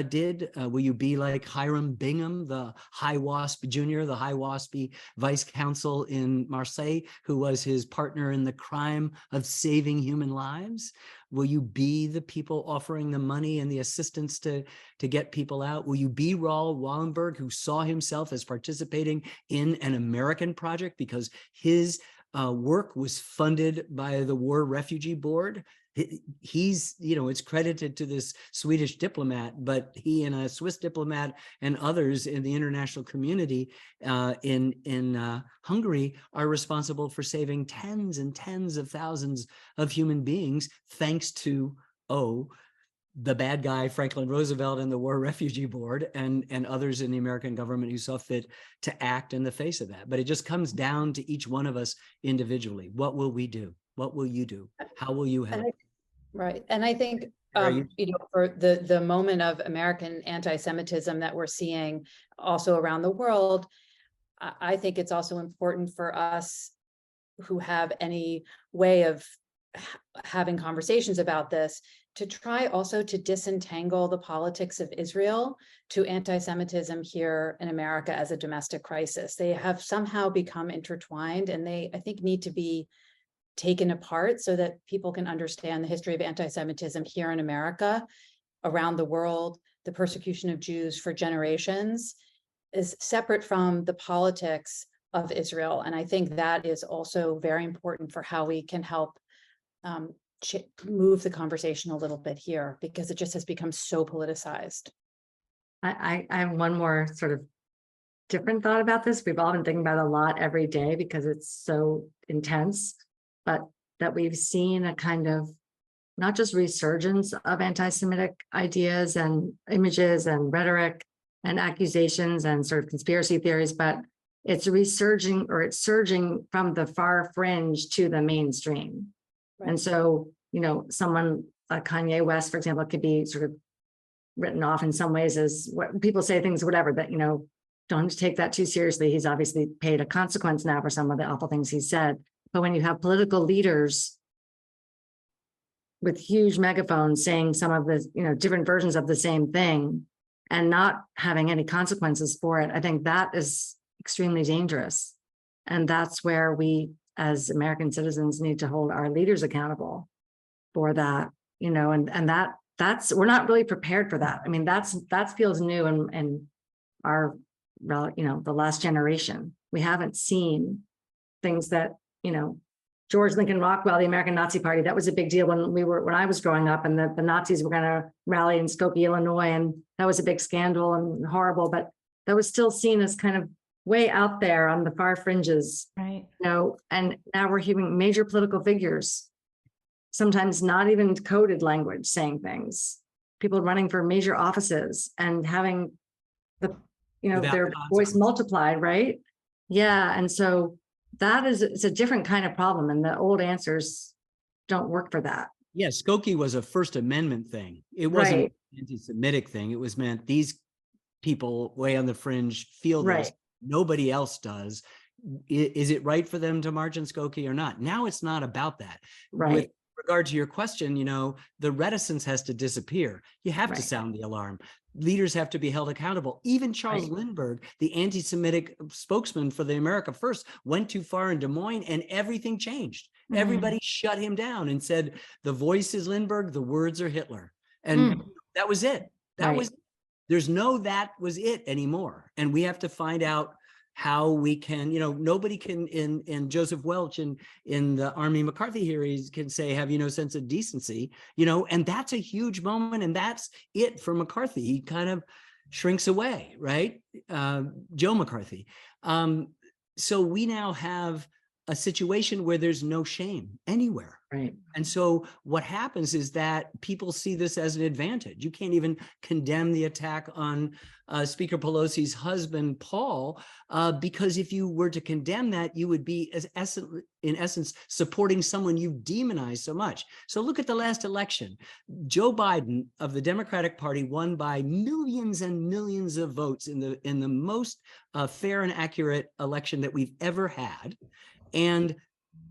did? Will you be like Hiram Bingham, the High Wasp Jr., the High Waspy vice consul in Marseille, who was his partner in the crime of saving human lives? Will you be the people offering the money and the assistance to get people out? Will you be Raoul Wallenberg, who saw himself as participating in an American project because his work was funded by the War Refugee Board? He's, it's credited to this Swedish diplomat, but he and a Swiss diplomat and others in the international community in Hungary are responsible for saving tens and tens of thousands of human beings, thanks to, the bad guy, Franklin Roosevelt, and the War Refugee Board and others in the American government who saw fit to act in the face of that. But it just comes down to each one of us individually. What will we do? What will you do? How will you help? Right. And I think, for the moment of American anti-Semitism that we're seeing also around the world, I think it's also important for us who have any way of having conversations about this to try also to disentangle the politics of Israel to anti-Semitism here in America as a domestic crisis. They have somehow become intertwined, and they, I think, need to be taken apart so that people can understand the history of anti-Semitism here in America, around the world. The persecution of Jews for generations is separate from the politics of Israel. And I think that is also very important for how we can help move the conversation a little bit here, because it just has become so politicized. I have one more sort of different thought about this. We've all been thinking about it a lot every day because it's so intense, but that we've seen a kind of not just resurgence of anti-Semitic ideas and images and rhetoric and accusations and sort of conspiracy theories, but it's resurging, or it's surging from the far fringe to the mainstream. Right. And so, someone like Kanye West, for example, could be sort of written off in some ways as what people say things, whatever, that, don't take that too seriously. He's obviously paid a consequence now for some of the awful things he said. But when you have political leaders with huge megaphones saying some of the, different versions of the same thing and not having any consequences for it, I think that is extremely dangerous. And that's where we, as American citizens, need to hold our leaders accountable for that, and that we're not really prepared for that. I mean, that feels new and our, the last generation. We haven't seen things that, George Lincoln Rockwell, the American Nazi Party, that was a big deal when I was growing up, and the Nazis were going to rally in Skokie, Illinois, and that was a big scandal and horrible, but that was still seen as kind of way out there on the far fringes. Right. And now we're hearing major political figures, sometimes not even coded language, saying things, people running for major offices and having their voice multiplied, right? Yeah. And so it's a different kind of problem, and the old answers don't work for that. Yeah, Skokie was a First Amendment thing. It wasn't Right. an anti-Semitic thing. It was meant these people way on the fringe feel this. Right. Nobody else does. Is it right for them to march in Skokie or not? Now it's not about that. Right. With regard to your question, the reticence has to disappear. You have to Right. sound the alarm. Leaders have to be held accountable. Even Charles Right. Lindbergh, the anti-Semitic spokesman for the America First, went too far in Des Moines and everything changed. Everybody shut him down and said, the voice is Lindbergh, the words are Hitler. And that was it. That was, there's no, that was it anymore. And we have to find out how we can, nobody can in Joseph Welch in the Army McCarthy hearings can say, have you no sense of decency, and that's a huge moment. And that's it for McCarthy. He kind of shrinks away, right? Joe McCarthy. So we now have a situation where there's no shame anywhere. Right. And so what happens is that people see this as an advantage. You can't even condemn the attack on Speaker Pelosi's husband, Paul, because if you were to condemn that, you would be in essence supporting someone you've demonized so much. So look at the last election. Joe Biden of the Democratic Party won by millions and millions of votes in the most fair and accurate election that we've ever had. And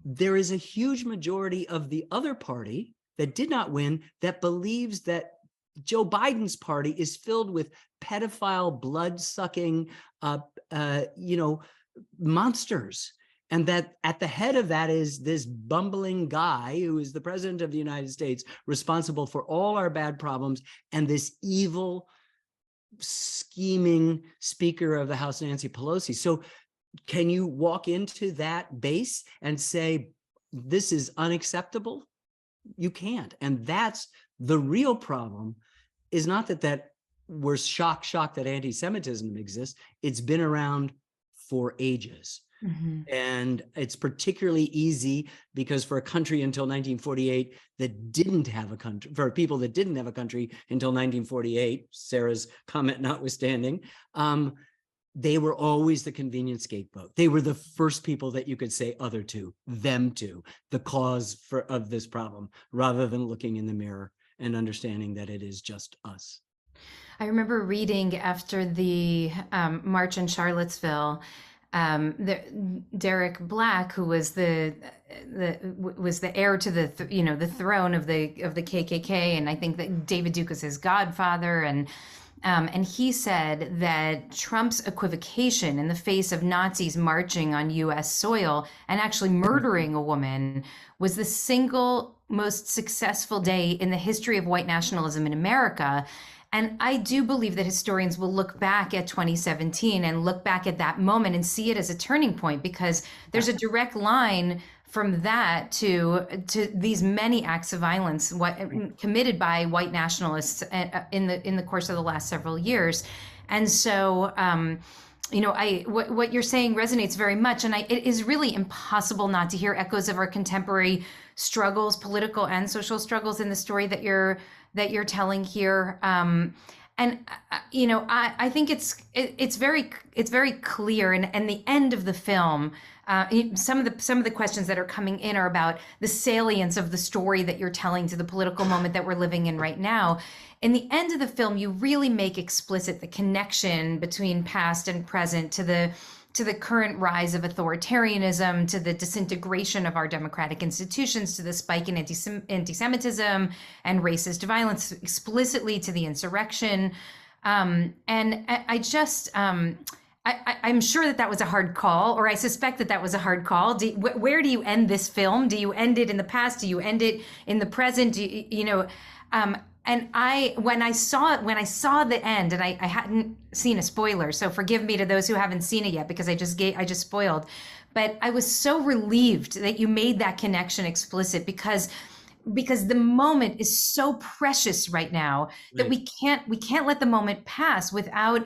there is a huge majority of the other party that did not win that believes that Joe Biden's party is filled with pedophile, blood-sucking, monsters. And that at the head of that is this bumbling guy who is the president of the United States, responsible for all our bad problems, and this evil, scheming Speaker of the House, Nancy Pelosi. So can you walk into that base and say, this is unacceptable? You can't. And that's the real problem, is not that we're shocked that anti-Semitism exists. It's been around for ages. And it's particularly easy because for a country until 1948 that didn't have a country, for people that didn't have a country until 1948, Sarah's comment notwithstanding, they were always the convenient scapegoat. They were the first people that you could say other to, them to, the cause of this problem, rather than looking in the mirror and understanding that it is just us. I remember reading after the march in Charlottesville, Derek Black, who was the heir to the throne of the KKK, and I think that David Duke was his godfather, and he said that Trump's equivocation in the face of Nazis marching on U.S. soil and actually murdering a woman was the single most successful day in the history of white nationalism in America. And I do believe that historians will look back at 2017 and look back at that moment and see it as a turning point, because there's a direct line from that to these many acts of violence committed by white nationalists in the course of the last several years. And so, what you're saying resonates very much. And it is really impossible not to hear echoes of our contemporary struggles, political and social struggles, in the story that you're telling here. I think it's very clear. And the end of the film, some of the questions that are coming in are about the salience of the story that you're telling to the political moment that we're living in right now. In the end of the film, you really make explicit the connection between past and present to the current rise of authoritarianism, to the disintegration of our democratic institutions, to the spike in anti-Semitism and racist violence, explicitly to the insurrection. And I'm sure that was a hard call, or I suspect that was a hard call. Where do you end this film? Do you end it in the past? Do you end it in the present? And when I saw the end, and I hadn't seen a spoiler, so forgive me to those who haven't seen it yet, because I just spoiled, but I was so relieved that you made that connection explicit, because the moment is so precious right now that we can't let the moment pass without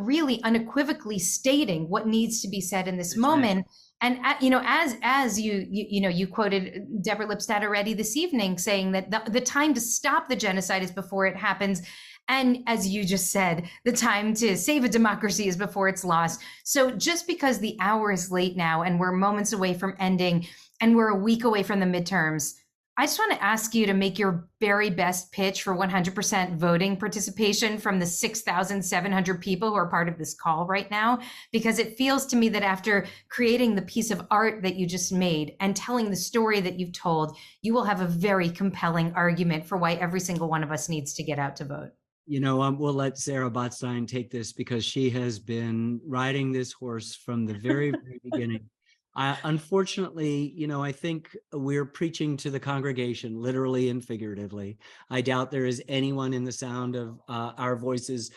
really unequivocally stating what needs to be said in this moment. And as you quoted Deborah Lipstadt already this evening, saying that the time to stop the genocide is before it happens. And as you just said, the time to save a democracy is before it's lost. So just because the hour is late now and we're moments away from ending and we're a week away from the midterms, I just want to ask you to make your very best pitch for 100% voting participation from the 6,700 people who are part of this call right now, because it feels to me that after creating the piece of art that you just made and telling the story that you've told, you will have a very compelling argument for why every single one of us needs to get out to vote. We'll let Sarah Botstein take this, because she has been riding this horse from the very, very beginning. Unfortunately, I think we're preaching to the congregation, literally and figuratively. I doubt there is anyone in the sound of our voices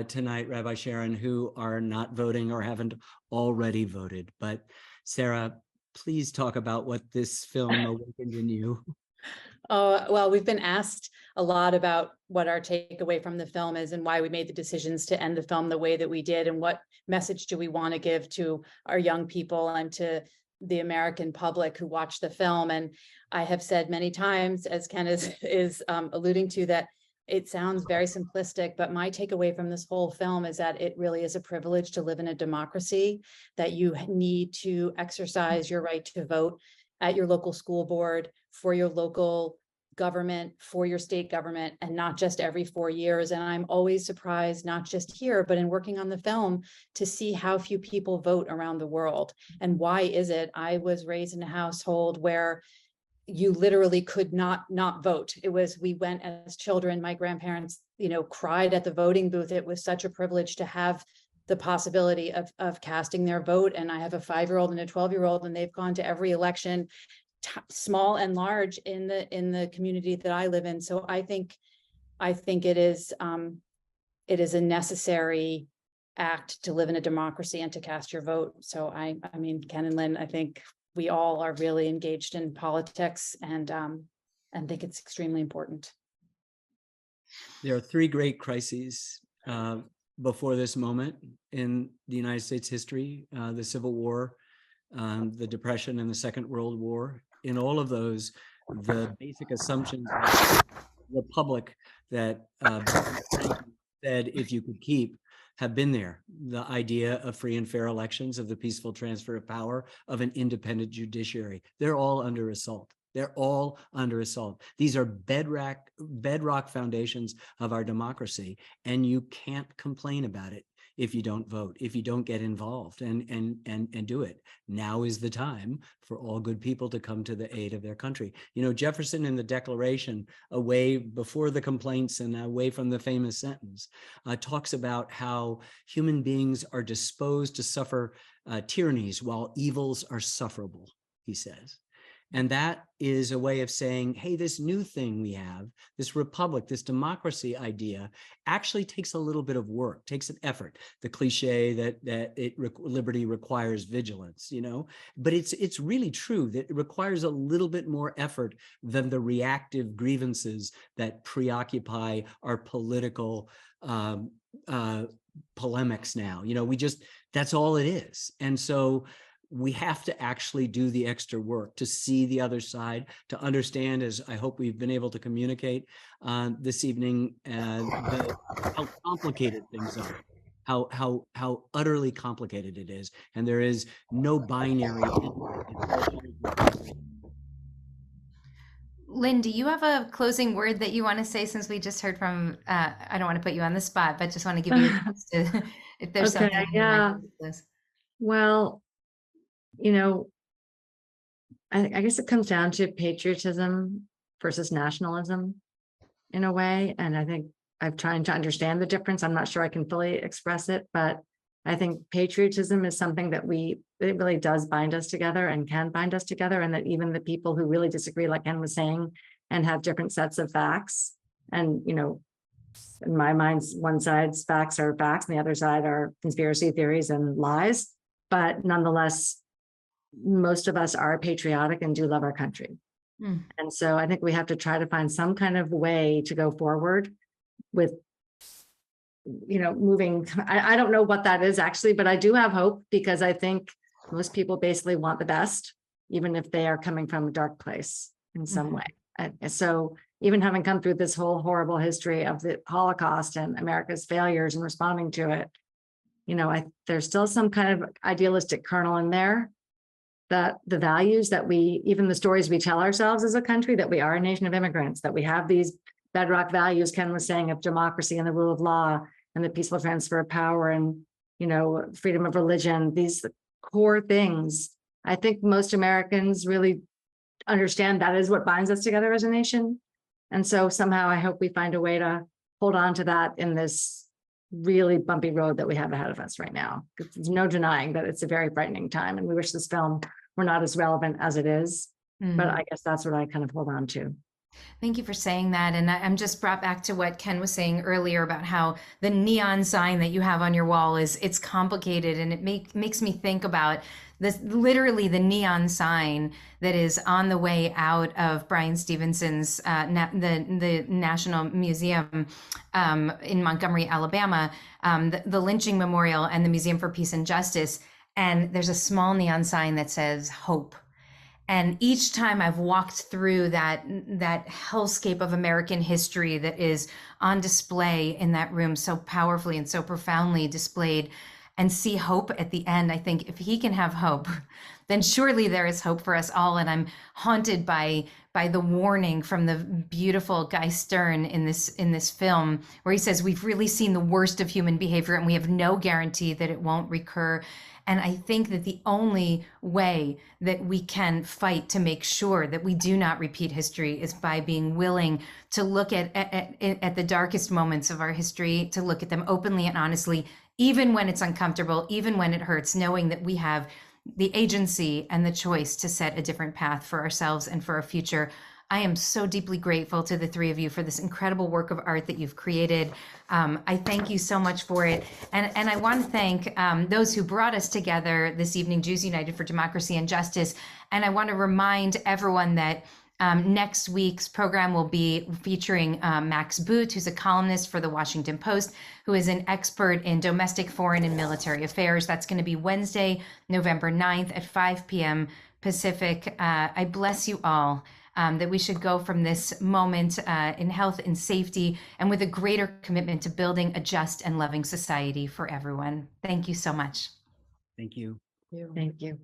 tonight, Rabbi Sharon, who are not voting or haven't already voted. But Sarah, please talk about what this film awakened in you. Well, we've been asked a lot about what our takeaway from the film is and why we made the decisions to end the film the way that we did, and what message do we want to give to our young people and to the American public who watch the film. And I have said many times, as Ken is alluding to, that it sounds very simplistic, but my takeaway from this whole film is that it really is a privilege to live in a democracy, that you need to exercise your right to vote at your local school board, for your local government, for your state government, and not just every 4 years. And I'm always surprised, not just here, but in working on the film, to see how few people vote around the world. And why is it? I was raised in a household where you literally could not vote. We went as children, my grandparents, cried at the voting booth. It was such a privilege to have the possibility of casting their vote. And I have a 5-year-old and a 12-year-old, and they've gone to every election, small and large, in the community that I live in. So I think it is a necessary act to live in a democracy and to cast your vote. So I mean, Ken and Lynn, I think we all are really engaged in politics, and think it's extremely important. There are 3 great crises before this moment in the United States history: the Civil War, the Depression, and the Second World War. In all of those, the basic assumptions of the republic that said if you could keep have been there. The idea of free and fair elections, of the peaceful transfer of power, of an independent judiciary. They're all under assault. They're all under assault. These are bedrock foundations of our democracy, and you can't complain about it if you don't vote, if you don't get involved and do it. Now is the time for all good people to come to the aid of their country. Jefferson in the Declaration, away before the complaints and away from the famous sentence, talks about how human beings are disposed to suffer tyrannies while evils are sufferable, he says. And that is a way of saying, hey, this new thing we have, this republic, this democracy idea, actually takes a little bit of work, takes an effort. The cliche that liberty requires vigilance, but it's really true that it requires a little bit more effort than the reactive grievances that preoccupy our political polemics now. That's all it is. And so we have to actually do the extra work to see the other side, to understand, as I hope we've been able to communicate this evening, how complicated things are, how utterly complicated it is, and there is no binary. Lynn, do you have a closing word that you want to say, since we just heard from, I don't want to put you on the spot, but just want to give you a chance to, if there's something. Yeah. Well, I guess it comes down to patriotism versus nationalism in a way. And I think I'm trying to understand the difference. I'm not sure I can fully express it, but I think patriotism is something that it really does bind us together and can bind us together. And that even the people who really disagree, like Ken was saying, and have different sets of facts, And, in my mind, one side's facts are facts and the other side are conspiracy theories and lies. But nonetheless, most of us are patriotic and do love our country. Mm. And so I think we have to try to find some kind of way to go forward with, moving. I don't know what that is actually, but I do have hope, because I think most people basically want the best, even if they are coming from a dark place in some way. And so even having come through this whole horrible history of the Holocaust and America's failures and responding to it, there's still some kind of idealistic kernel in there, that the values that even the stories we tell ourselves as a country, that we are a nation of immigrants, that we have these bedrock values Ken was saying of democracy and the rule of law and the peaceful transfer of power and, freedom of religion, these core things. I think most Americans really understand that is what binds us together as a nation. And so somehow I hope we find a way to hold on to that in this really bumpy road that we have ahead of us right now. There's no denying that it's a very frightening time, and we wish this film were not as relevant as it is. But I guess that's what I kind of hold on to. Thank you for saying that. And I'm just brought back to what Ken was saying earlier about how the neon sign that you have on your wall it's complicated. And it makes me think about this, literally the neon sign that is on the way out of Bryan Stevenson's, the National Museum in Montgomery, Alabama, the lynching memorial and the Museum for Peace and Justice. And there's a small neon sign that says hope. And each time I've walked through that hellscape of American history that is on display in that room, so powerfully and so profoundly displayed, and see hope at the end, I think if he can have hope, then surely there is hope for us all. And I'm haunted by the warning from the beautiful Guy Stern in this film, where he says, we've really seen the worst of human behavior and we have no guarantee that it won't recur. And I think that the only way that we can fight to make sure that we do not repeat history is by being willing to look at the darkest moments of our history, to look at them openly and honestly, even when it's uncomfortable, even when it hurts, knowing that we have the agency and the choice to set a different path for ourselves and for our future. I am so deeply grateful to the three of you for this incredible work of art that you've created. I thank you so much for it. And I want to thank those who brought us together this evening, Jews United for Democracy and Justice. And I want to remind everyone that next week's program will be featuring Max Boot, who's a columnist for the Washington Post, who is an expert in domestic, foreign, and military affairs. That's going to be Wednesday, November 9th at 5 p.m. Pacific. I bless you all. That we should go from this moment in health and safety and with a greater commitment to building a just and loving society for everyone. Thank you so much. Thank you. Thank you.